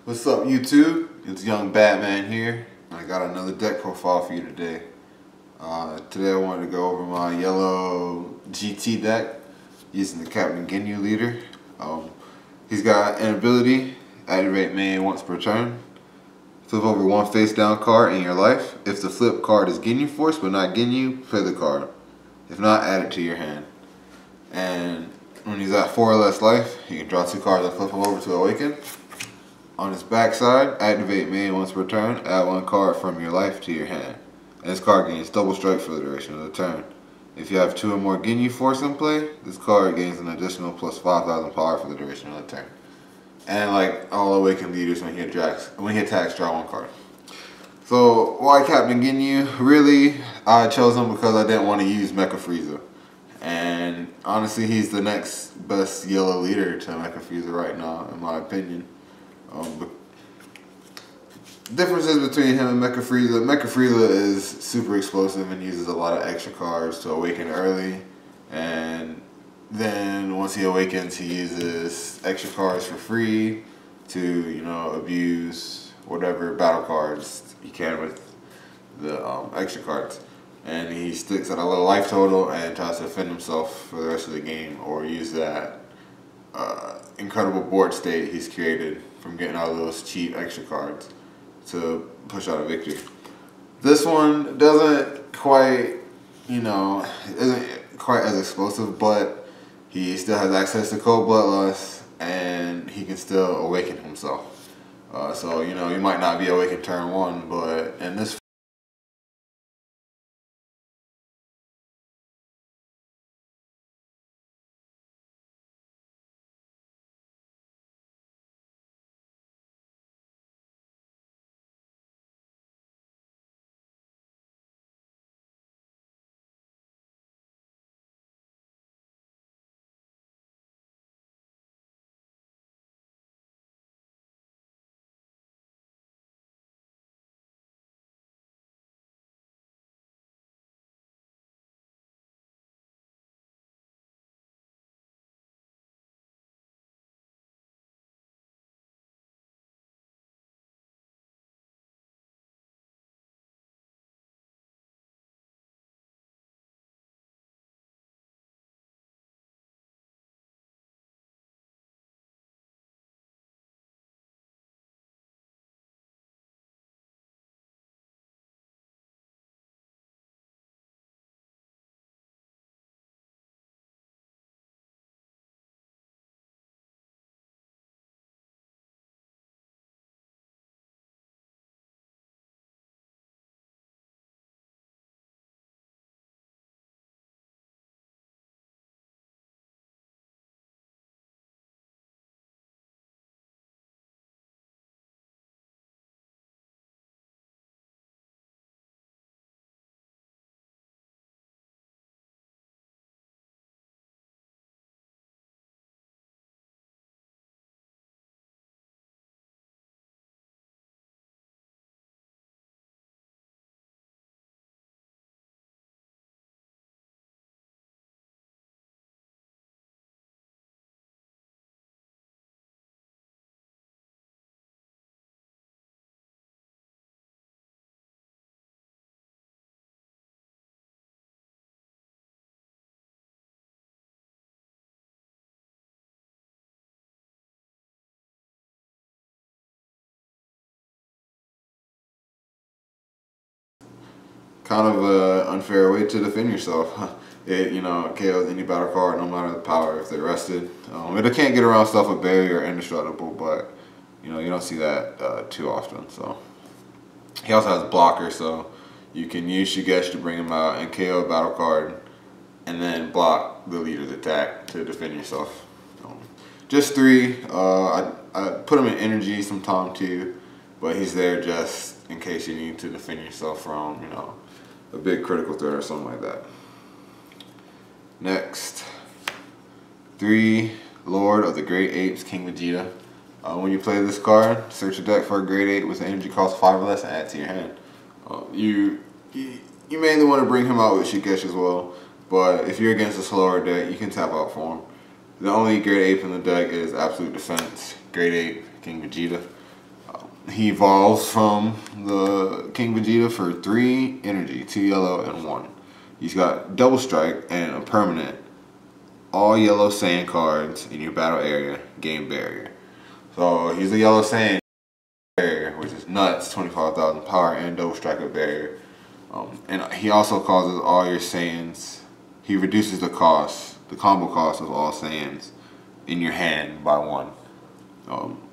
What's up, YouTube? It's young Badman here. I got another deck profile for you today. Today I wanted to go over my yellow GT deck using the Captain Ginyu leader. He's got an ability, activate main once per turn. Flip over one face down card in your life. If the flip card is Ginyu Force but not Ginyu, play the card. If not, add it to your hand. And when he's at 4 or less life, you can draw 2 cards and flip them over to awaken. On his backside, activate main once per turn, add 1 card from your life to your hand. And this card gains double strike for the duration of the turn. If you have 2 or more Ginyu Force in play, this card gains an additional plus 5,000 power for the duration of the turn. And like all awakened leaders, when he attacks, draw 1 card. So why Captain Ginyu? Really, I chose him because I didn't want to use Mecha Frieza. And honestly, he's the next best yellow leader to Mecha Frieza right now, in my opinion. Differences between him and Mecha Frieza. Mecha Frieza is super explosive and uses a lot of extra cards to awaken early, and then once he awakens, he uses extra cards for free to, you know, abuse whatever battle cards he can with the extra cards. And he sticks at a low life total and tries to defend himself for the rest of the game, or use that incredible board state he's created from getting all those cheap extra cards to push out a victory. This one doesn't quite, isn't quite as explosive, but he still has access to Cold Bloodlust and he can still awaken himself. So, you might not be awakened turn 1, but in this kind of an unfair way to defend yourself. It, KOs any battle card, no matter the power, if they're rested. It can't get around stuff with barrier or indestructible, but you don't see that too often. So he also has blocker, so you can use Shigesh to bring him out and KO a battle card, and then block the leader's attack to defend yourself. Just 3. I put him in energy sometime too, but he's there just in case you need to defend yourself from, a big critical threat or something like that. Next, 3, Lord of the Great Apes, King Vegeta. When you play this card, search your deck for a Great Ape with an energy cost 5 or less and add it to your hand. You mainly want to bring him out with Shigesh as well, but if you're against a slower deck, you can tap out for him. The only Great Ape in the deck is Absolute Defense, Great Ape, King Vegeta. He evolves from the King Vegeta for 3 energy, 2 yellow and 1. He's got double strike and a permanent. All yellow Saiyan cards in your battle area gain barrier. So he's a yellow Saiyan barrier, which is nuts, 25,000 power and double strike of barrier. And he also causes all your Saiyans, he reduces the combo cost of all Saiyans in your hand by 1.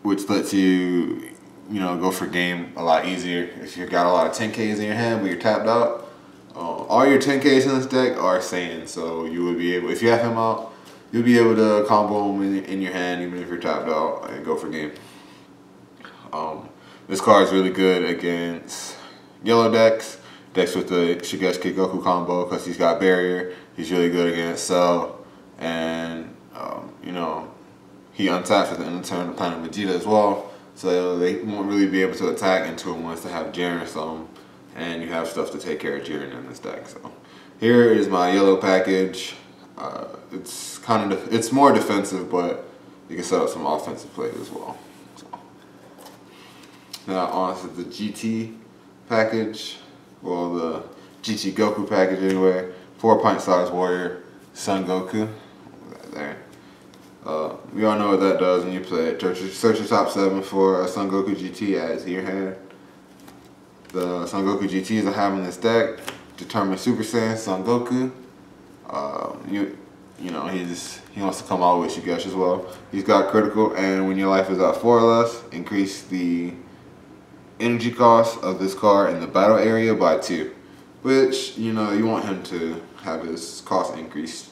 Which lets you, go for game a lot easier. If you've got a lot of 10Ks in your hand but you're tapped out, all your 10Ks in this deck are Saiyan, so you would be able, if you have him out, you'll be able to combo him in your hand even if you're tapped out and go for game. This card is really good against yellow decks with the Shigeshi Goku combo because he's got barrier. He's really good against Cell, and he untaps at the end of the turn to Planet Vegeta as well, so they won't really be able to attack until it wants to have Jiren or something, and you have stuff to take care of Jiren in this deck. So here is my yellow package. It's more defensive, but you can set up some offensive plays as well. So now on to the GT package, well, the GT Goku package anyway. 4 pint-sized warrior, Son Goku. There. We all know what that does when you play it. Search your top 7 for a Son Goku GT, add it to your hand. The Son Goku GTs I have in this deck determine Super Saiyan Son Goku. He wants to come out with Shigeshi as well. He's got critical, and when your life is at 4 or less, increase the energy cost of this card in the battle area by 2. Which, you want him to have his cost increased.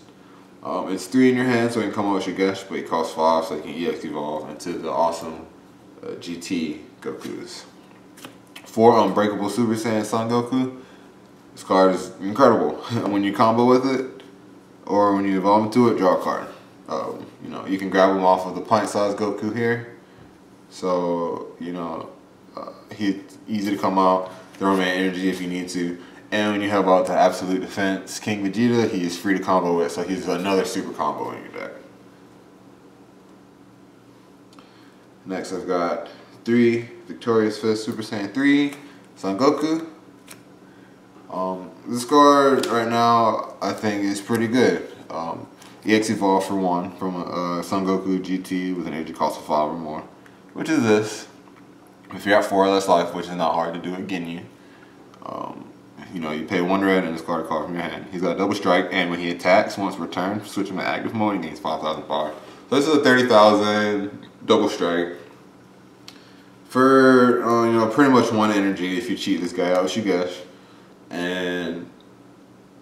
It's 3 in your hand, so he can come out with Shigeshi, but he costs 5, so he can EX evolve into the awesome GT Gokus. 4 Unbreakable Super Saiyan Son Goku. This card is incredible. When you combo with it, or when you evolve into it, draw a card. You can grab him off of the pint-sized Goku here. So, he's easy to come out, throw him at energy if you need to. And when you have out the Absolute Defense King Vegeta, he is free to combo with, so he's another super combo in your deck. Next I've got 3 Victorious Fist Super Saiyan 3 Son Goku. This card right now I think is pretty good. EX Evolve for 1 from a Son Goku GT with an energy cost of 5 or more, which is this. If you're at 4 or less life, which is not hard to do at Ginyu, you pay 1 red and discard a card from your hand. He's got double strike, and when he attacks, once returned, switch him to active mode, he gains 5,000 power. So this is a 30,000 double strike for pretty much 1 energy if you cheat this guy out with Shigeshi. And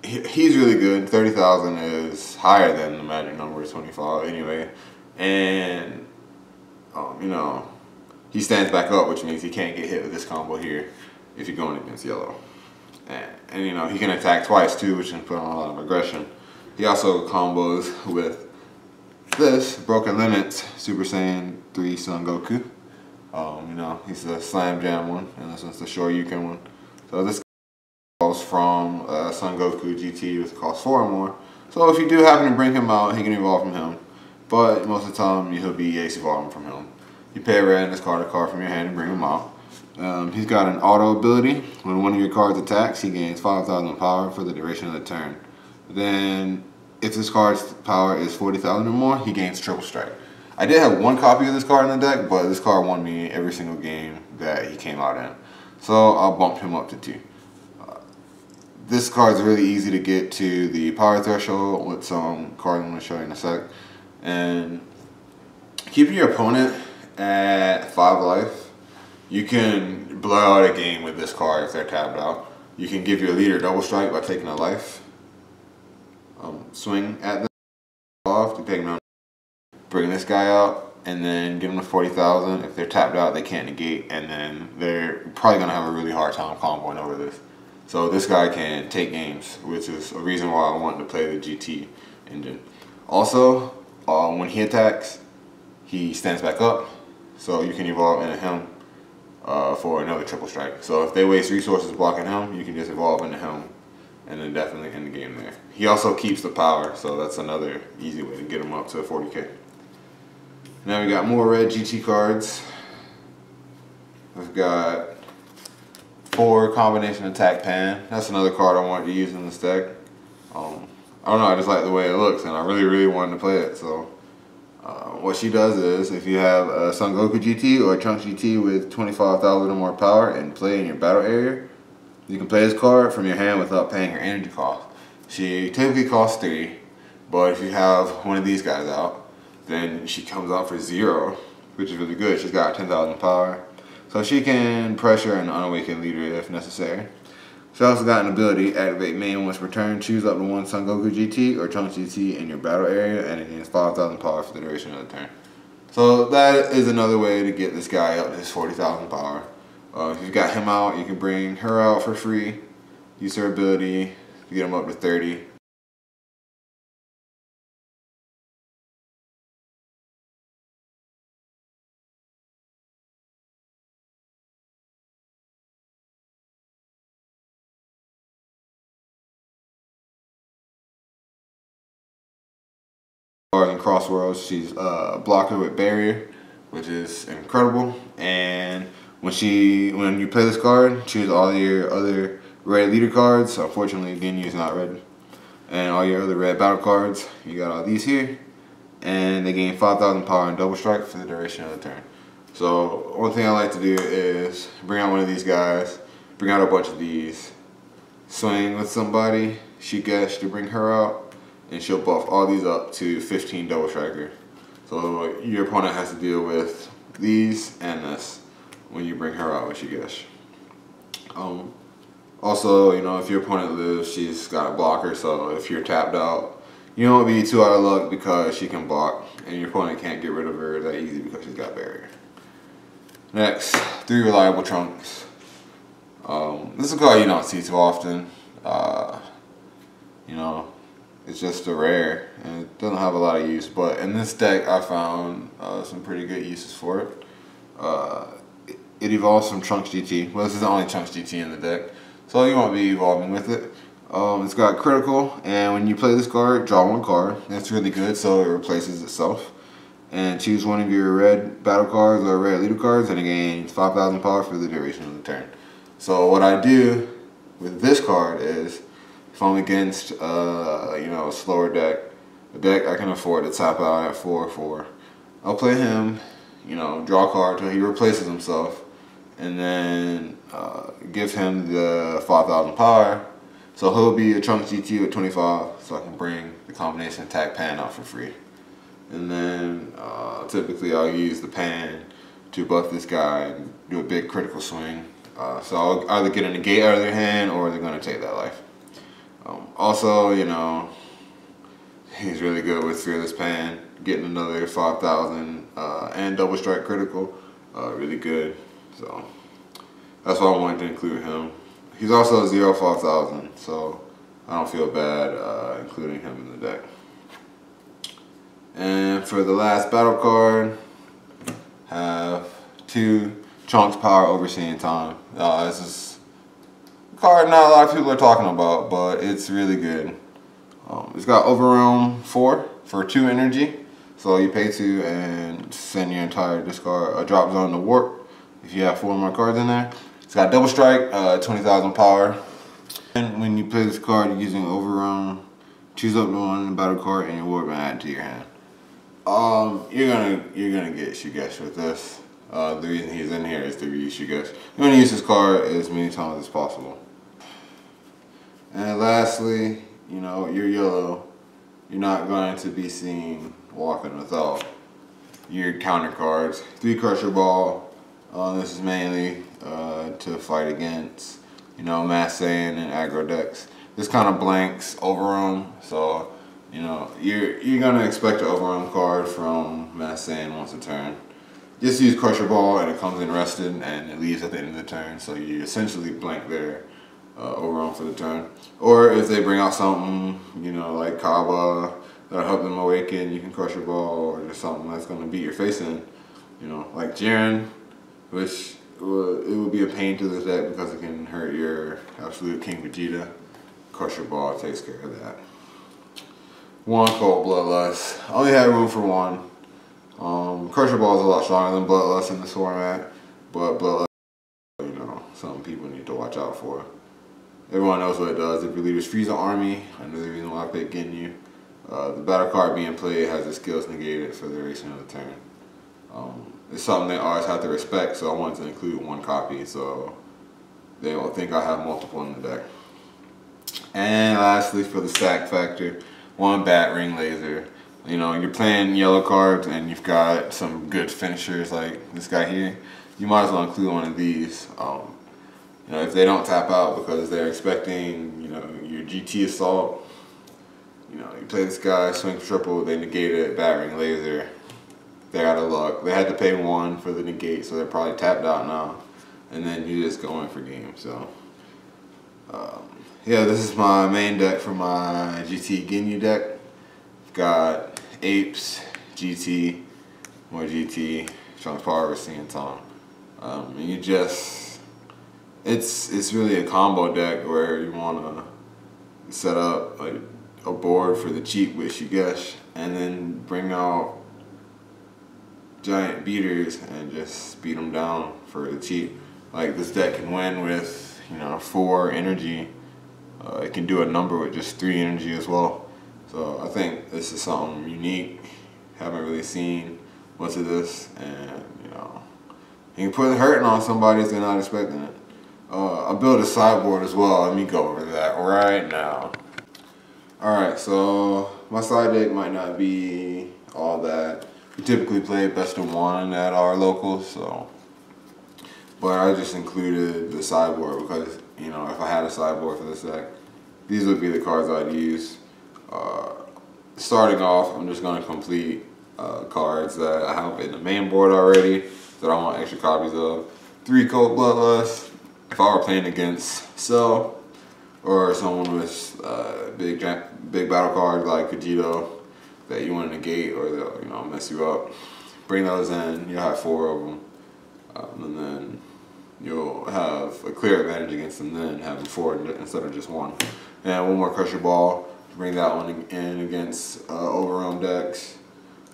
he's really good. 30,000 is higher than the magic number, 25 anyway. And he stands back up, which means he can't get hit with this combo here if you're going against yellow. And he can attack twice too, which can put on a lot of aggression. He also combos with this Broken Limits Super Saiyan 3 Son Goku. He's the Slam Jam one, and this one's the Shoryuken one. So this goes from Son Goku GT with cost 4 or more. So if you do happen to bring him out, he can evolve from him. But most of the time, he'll be EX evolving from him. You pay a red and discard a card from your hand and bring him out. He's got an auto ability. When one of your cards attacks, he gains 5,000 power for the duration of the turn. Then, if this card's power is 40,000 or more, he gains triple strike. I did have 1 copy of this card in the deck, but this card won me every single game that he came out in. So I'll bump him up to 2. This card's really easy to get to the power threshold with some cards I'm going to show you in a sec. And keeping your opponent at 5 life, you can blow out a game with this card if they're tapped out. You can give your leader double strike by taking a life. Swing at them off to take them out. Bring this guy out and then give them to 40,000. If they're tapped out, they can't negate, and then they're probably going to have a really hard time comboing over this. So this guy can take games, which is a reason why I wanted to play the GT engine. Also, when he attacks, he stands back up, so you can evolve into him for another triple strike. So if they waste resources blocking him, you can just evolve into him and then definitely end the game there. He also keeps the power, so that's another easy way to get him up to 40k. Now we got more red GT cards. We've got 4 combination attack pan. That's another card I wanted to use in this deck. I don't know, I just like the way it looks, and I really wanted to play it. So what she does is, if you have a Son Goku GT or a Trunks GT with 25,000 or more power and play in your battle area, you can play this card from your hand without paying your energy cost. She typically costs 3, but if you have one of these guys out, then she comes out for 0, which is really good. She's got 10,000 power, so she can pressure an unawakened leader if necessary. She also got an ability, activate main once per turn, choose up to 1 Son Goku GT or Trunks GT in your battle area, and it gains 5,000 power for the duration of the turn. So that is another way to get this guy up to his 40,000 power. If you've got him out, you can bring her out for free, use her ability to get him up to 30. In Cross Worlds, she's a blocker with barrier, which is incredible. And when you play this card, choose all your other red leader cards. So unfortunately, Ginyu is not red. And all your other red battle cards, you got all these here, and they gain 5,000 power and double strike for the duration of the turn. So one thing I like to do is bring out one of these guys, bring out a bunch of these, swing with somebody, shoot Gash to bring her out, and she'll buff all these up to 15 double striker. So your opponent has to deal with these and this when you bring her out with Shigesh. Also, you know, if your opponent lives, she's got a blocker, so if you're tapped out, you won't be too out of luck because she can block, and your opponent can't get rid of her that easy because she's got barrier. Next, 3 reliable Trunks. This is a card you don't see too often. You know, it's just a rare, and it doesn't have a lot of use, but in this deck I found some pretty good uses for it. It evolves from Trunks GT. Well, this is the only Trunks GT in the deck, so you won't be evolving with it. It's got critical, and when you play this card, draw 1 card. That's really good, so it replaces itself. And choose one of your red battle cards or red leader cards, and it gains 5,000 power for the duration of the turn. So what I do with this card is, if I'm against you know, a slower deck, a deck I can afford to tap out at 4/4, I'll play him, you know, draw a card till he replaces himself, and then give him the 5,000 power. So he'll be a Trunks GT with 25, so I can bring the combination attack pan out for free. And then typically I'll use the pan to buff this guy and do a big critical swing. So I'll either get a negate out of their hand, or they're going to take that life. Also, you know, he's really good with Fearless Pan, getting another 5,000 and double strike critical, really good. So that's why I wanted to include him. He's also a 0/5000, so I don't feel bad including him in the deck. And for the last battle card, have 2 Trunks Power Overseeing Time. This is a card not a lot of people are talking about, but it's really good. It's got Overwhelm 4 for 2 energy, so you pay 2 and send your entire discard drop zone to warp if you have 4 more cards in there. It's got double strike, 20,000 power. And when you play this card, you're using Overwhelm, choose up to 1 battle card and your warp and add it to your hand. You're gonna get Shigesh with this. The reason he's in here is to use Shigesh. You're gonna use this card as many times as possible. And lastly, you know, you're yellow. You're not going to be seen walking without your counter cards. 3 Crusher Ball. This is mainly to fight against, you know, Mass Saiyan and aggro decks. This kind of blanks Overwhelm, so you know, you're gonna expect an Overwhelm card from Mass Saiyan once a turn. Just use Crusher Ball and it comes in rested and it leaves at the end of the turn, so you essentially blank their Overwhelm for the turn. Or if they bring out something, you know, like Kaba that'll help them awaken, you can Crusher Ball, or just something that's gonna beat your face in, you know, like Jiren, which it would be a pain to this deck because it can hurt your absolute King Vegeta. Crusher Ball takes care of that. 1 Cold Bloodlust. I only had room for 1. Crusher Ball is a lot stronger than Bloodlust in this format, but Bloodlust something people need to watch out for. Everyone knows what it does. If your leaders freeze an army, another reason why I picked Ginyu. The battle card being played has the skills negated for the duration of the turn. It's something they always have to respect, so I wanted to include one copy so they don't think I have multiple in the deck. And lastly, for the stack factor, one bat ring laser. You know, you're playing yellow cards and you've got some good finishers like this guy here. You might as well include one of these. You know, if they don't tap out because they're expecting, you know, your GT assault, you know, you play this guy, swing triple, they negate it, bat ring laser. They're out of luck. They had to pay 1 for the negate, so they're probably tapped out now. And then you just go in for game. So, yeah, this is my main deck for my GT Ginyu deck. I've got Apes, GT, more GT, Strong Power, seeing Tom. And you just, it's really a combo deck where you want to set up like a board for the cheap with Shigesh and then bring out giant beaters and just beat them down for the cheap. Like this deck can win with, you know, 4 energy. It can do a number with just 3 energy as well. So I think this is something unique. Haven't really seen much of this, and you know, you can put hurting on somebody if they're not expecting it. I built a sideboard as well. Let me go over that right now. Alright, so my side deck might not be all that. We typically play best of 1 at our locals, so. But I just included the sideboard because, you know, if I had a sideboard for this deck, these would be the cards I'd use. Starting off, I'm just going to complete cards that I have in the main board already that I want extra copies of. 3 Cold Bloodlust. If I were playing against Cell or someone with big battle cards like Vegito that you want to negate or they'll, you know, mess you up, bring those in. You'll have 4 of them, and then you'll have a clear advantage against them then, having 4 instead of just 1. And 1 more Crusher Ball, bring that one in against overwhelm decks,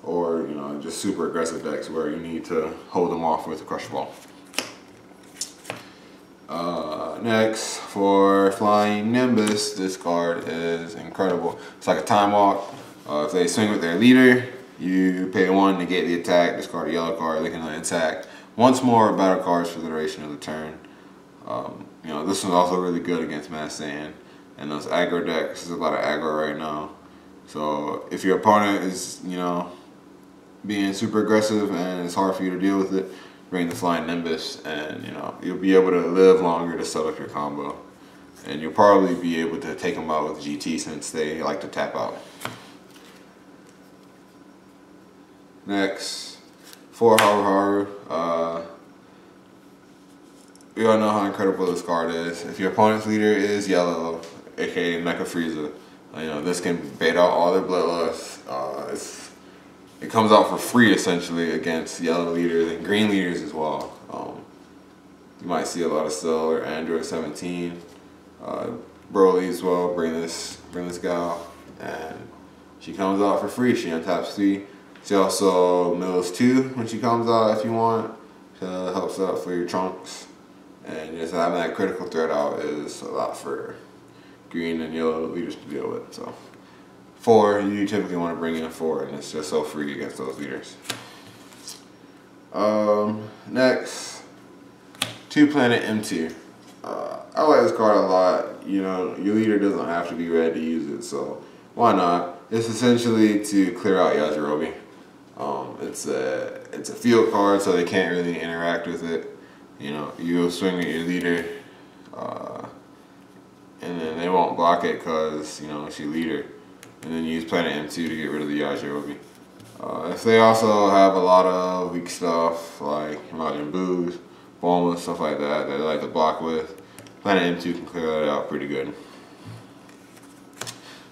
or you know, just super aggressive decks where you need to hold them off with a Crusher Ball. Next, for Flying Nimbus, this card is incredible. It's like a time walk. If they swing with their leader, you pay 1 to negate the attack, discard a yellow card, they can attack once more battle cards for the duration of the turn. You know, this one's also really good against Mass Saiyan and those aggro decks. There's a lot of aggro right now. So if your opponent is, you know, being super aggressive and it's hard for you to deal with it, bring the Flying Nimbus and, you know, you'll be able to live longer to set up your combo. And you'll probably be able to take them out with GT since they like to tap out. Next, for Haru Haru, we all know how incredible this card is. If your opponent's leader is yellow, aka Mecha Frieza, you know, this can bait out all their Bloodlust. It comes out for free essentially against yellow leaders and green leaders as well. You might see a lot of Cell or Android 17. Broly as well, bring this gal, and she comes out for free. She untaps 3. She also mills 2 when she comes out if you want. Helps out for your Trunks. And just having that critical threat out is a lot for green and yellow leaders to deal with. So 4, you typically want to bring in 4, and it's just so free against those leaders. Next, 2 Planet M2. I like this card a lot. You know, your leader doesn't have to be ready to use it, so why not? It's essentially to clear out Yajirobe. It's a field card, so they can't really interact with it. You know, you'll swing at your leader, and then they won't block it because, you know, it's your leader. And then you use Planet M2 to get rid of the Yajirobe. If they also have a lot of weak stuff like Majin Boos, Bulma, stuff like that they like to block with, Planet M2 can clear that out pretty good.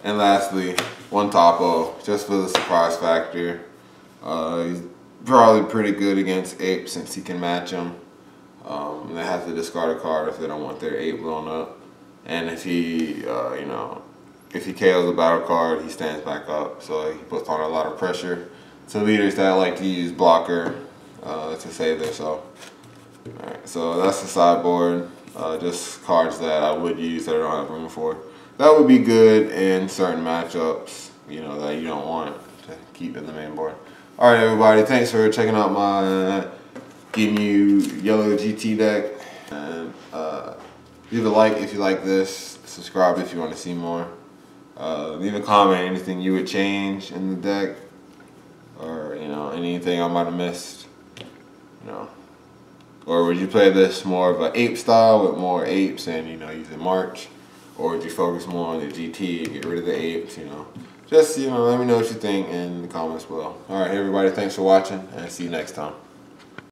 And lastly, 1 Toppo, just for the surprise factor. He's probably pretty good against Ape since he can match him. They have to discard a card if they don't want their Ape blown up. And if he, you know, if he KOs a battle card, he stands back up. So he puts on a lot of pressure to leaders that like to use blocker to save themselves. Alright, so that's the sideboard. just cards that I would use that I don't have room for. That would be good in certain matchups, you know, that you don't want to keep in the main board. Alright everybody, thanks for checking out my Ginyu Yellow GT deck. And leave a like if you like this, subscribe if you want to see more. Leave a comment, anything you would change in the deck, or you know, anything I might have missed, you know. Or would you play this more of an ape style with more apes and, you know, using March? Or would you focus more on the GT and get rid of the apes, you know? Just, you know, let me know what you think in the comments below. Alright everybody, thanks for watching and see you next time.